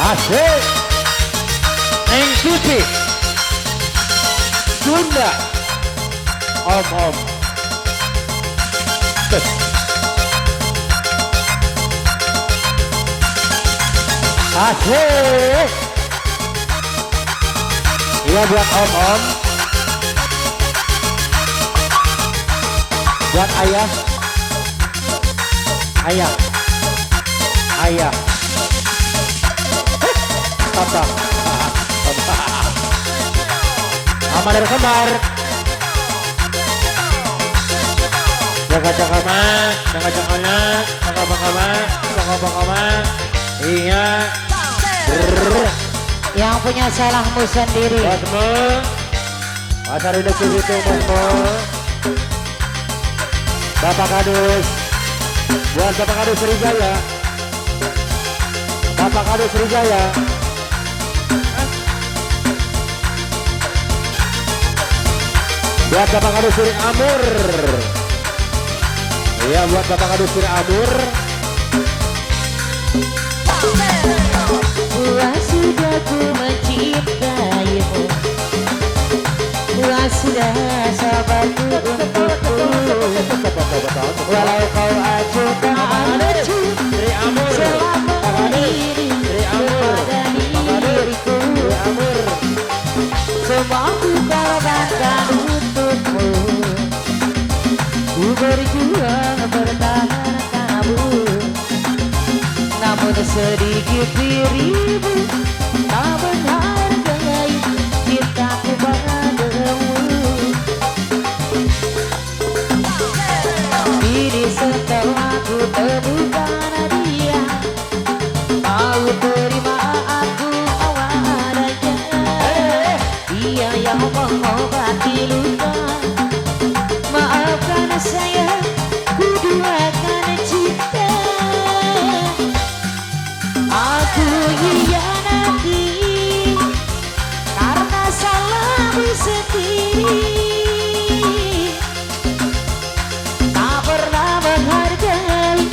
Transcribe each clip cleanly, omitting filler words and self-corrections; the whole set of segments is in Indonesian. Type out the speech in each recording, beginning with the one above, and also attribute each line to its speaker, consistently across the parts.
Speaker 1: Asik. Neng Cici. Sunda. Om. Asik. Iya buat om. Buat ayah. Papa. Amar dari kembar. Jaga ma. Iya.
Speaker 2: Yang punya salahmu sendiri.
Speaker 1: Basmo. Pasar hidup itu Basmo. Bapak Kadus. Buat Bapak Kadus Sriwijaya. Bapak Kadus Sriwijaya. Buat Bapak Kadus Sri Amur. Iya buat Bapak Kadus Sri Amur.
Speaker 2: Buah sudah ku mencintaimu, buah sudah sahabatku untukku. Walau kau acukan lucu selama ini kepada diriku, semua ku korbankan untukmu. Ku berjuang bertahan kamu, namun sedikit dirimu tak menghargai cintaku padamu. Kini setelah ku temukan dia, mau terima aku awadanya. Dia yang mengobati luka, maafkan saya, ku duakan cinta. Aku hianati karena salahmu sendiri. Tak pernah menghargai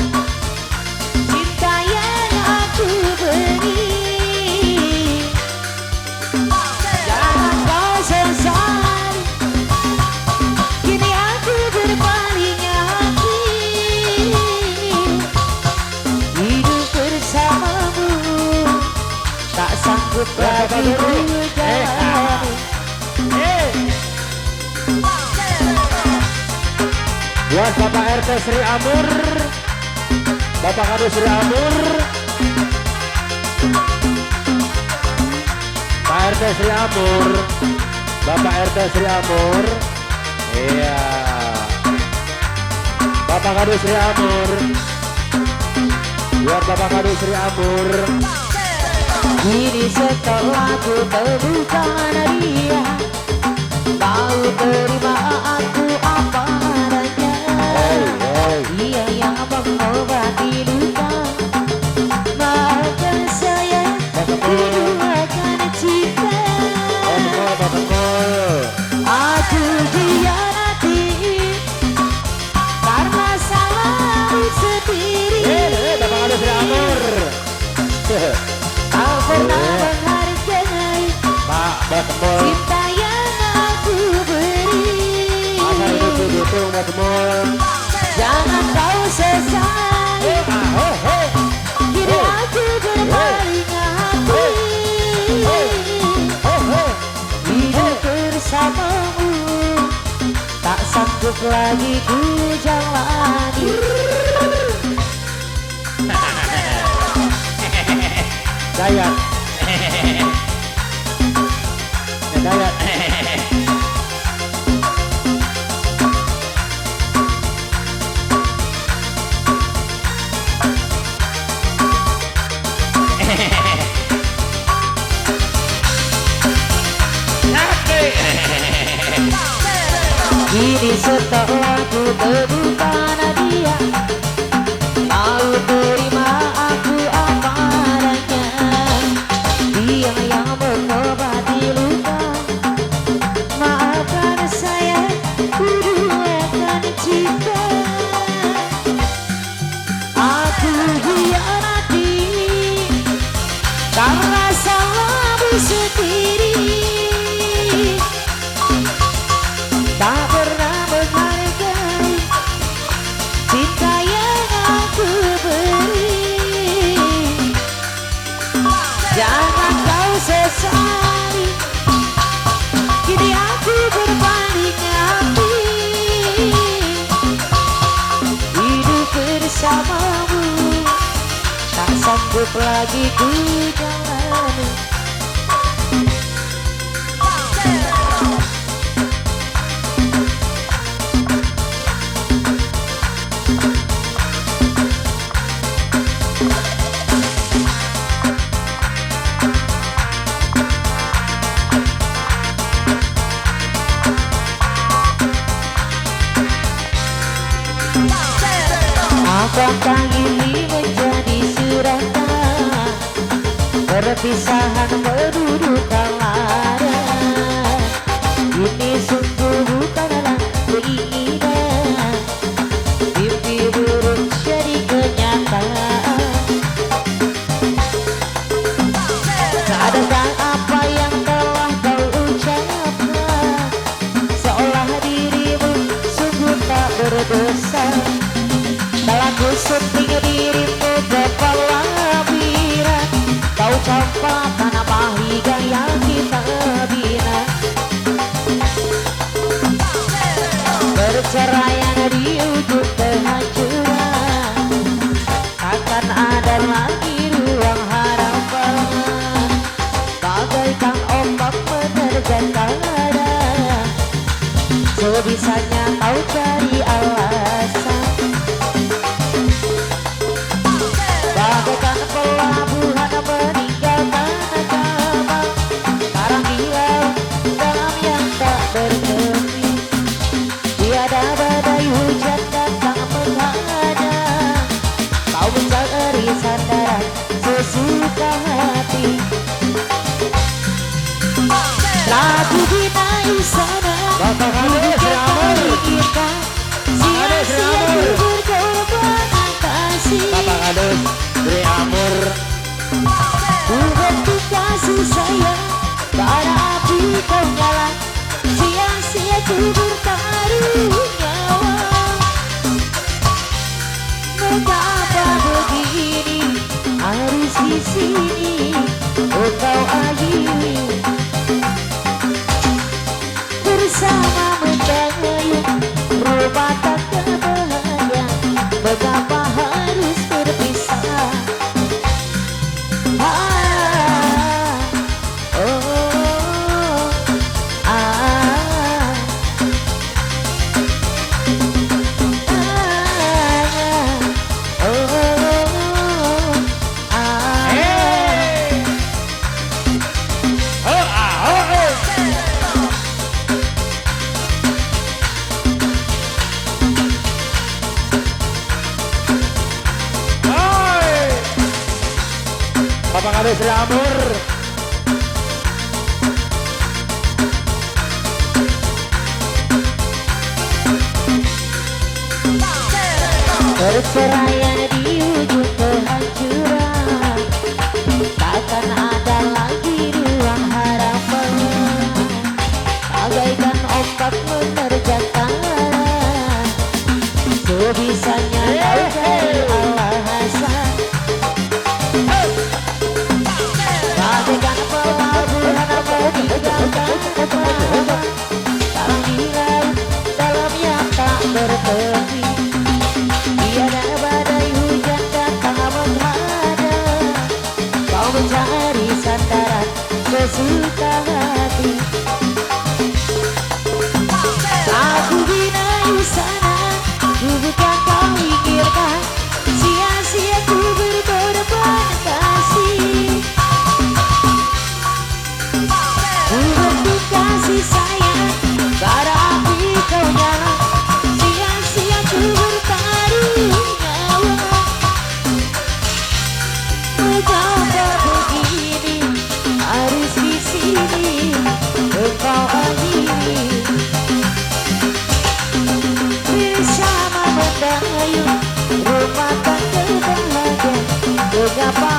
Speaker 2: cinta yang aku beri. Jangan kau sesali, kini aku berpaling hati. Hidup bersamamu tak sanggup lagi ku jalani.
Speaker 1: Buat Bapak RT Sri Amur. Bapak Kadus Sri Amur. Pak RT Sri Amur. Bapak RT Sri Amur. Iya. Bapak Kadus Sri Amur. Buat Bapak Kadus Sri Amur.
Speaker 2: Kini setelah ku temukan dia, mau terima aku apa adanya. Dia yang mengobati luka, maafkan saya, duakan cinta. Aku hianati karena salahmu sendiri.
Speaker 1: Bapak Kadus Sri Amur.
Speaker 2: Tak pernah menghargai
Speaker 1: Pak Basmol.
Speaker 2: cinta yang aku beri.
Speaker 1: Pasar hidup itu Basmol.
Speaker 2: Jangan kau sesali, kini aku berpaling hati. Hidup bersamamu tak sanggup lagi ku jalani.
Speaker 1: Dayat. Dayat.
Speaker 2: Kini setelah ku temukan dia, mau terima aku apa adanya. Dia yang mengobati luka, maafkan saya, ku duakan cinta. Aku hianati karena bersamamu, tak sanggup lagi ku jalani. Apakah ini menjadi suratan, perpisahan mendudukan lara? Ini sungguh bukanlah keinginan, mimpi buruk jadi kenyataan. Sadarkah apa yang telah kau ucapkan, seolah dirimu sungguh tak berdosa. Telah ku sunting dirimu kepala bira, kau campakkan mahliga yang kita bina. Perceraian di ujung kehancuran, takkan ada lagi ruang harapan. Bagaikan ombak menerjang dada, sebisanya kau cari alasan. Bagaikan pelabuhan meninggalkan agama, karang di laut dalam yang tak bertepi. Tiada badai hujan datang menghadang, kau mencari sandaran sesuka hati. Lagu binai sana,
Speaker 1: Bapak Hades Ramur,
Speaker 2: sia-sia ku berkorban kasih.
Speaker 1: Bapak Hades Sri Amur,
Speaker 2: Ku bentuk kasih sayang, bara api kau nyala, sia-sia ku bertaruh nyawa. Mengapa begini, harus di sini engkau akhiri. Bersama menggayung rumah tangga bahagia, mengapa harus berpisah?
Speaker 1: Bapak Hades Sri Amur,
Speaker 2: Perceraian di ujung kehancuran, takkan ada lagi ruang harapan. Bagaikan ombak menerjang karang, sebisanya kau cari alasan. Bagaikan pelabuhan meninggalkan agama, karang di laut dalam yang tak bertepi. Tiada badai hujan datang menghadang, kau mencari sandaran sesuka hati. Aku binai sana, ku bukan kau pikirkan, sia-sia ku berkorban kasih. Ku bentuk kasih sayang, bara api kau nyala, sia-sia ku bertaruh nyawa. Mengapa begini, harus di sini engkau akhiri. Bersama mendayung rumah tangga bahagia, mengapa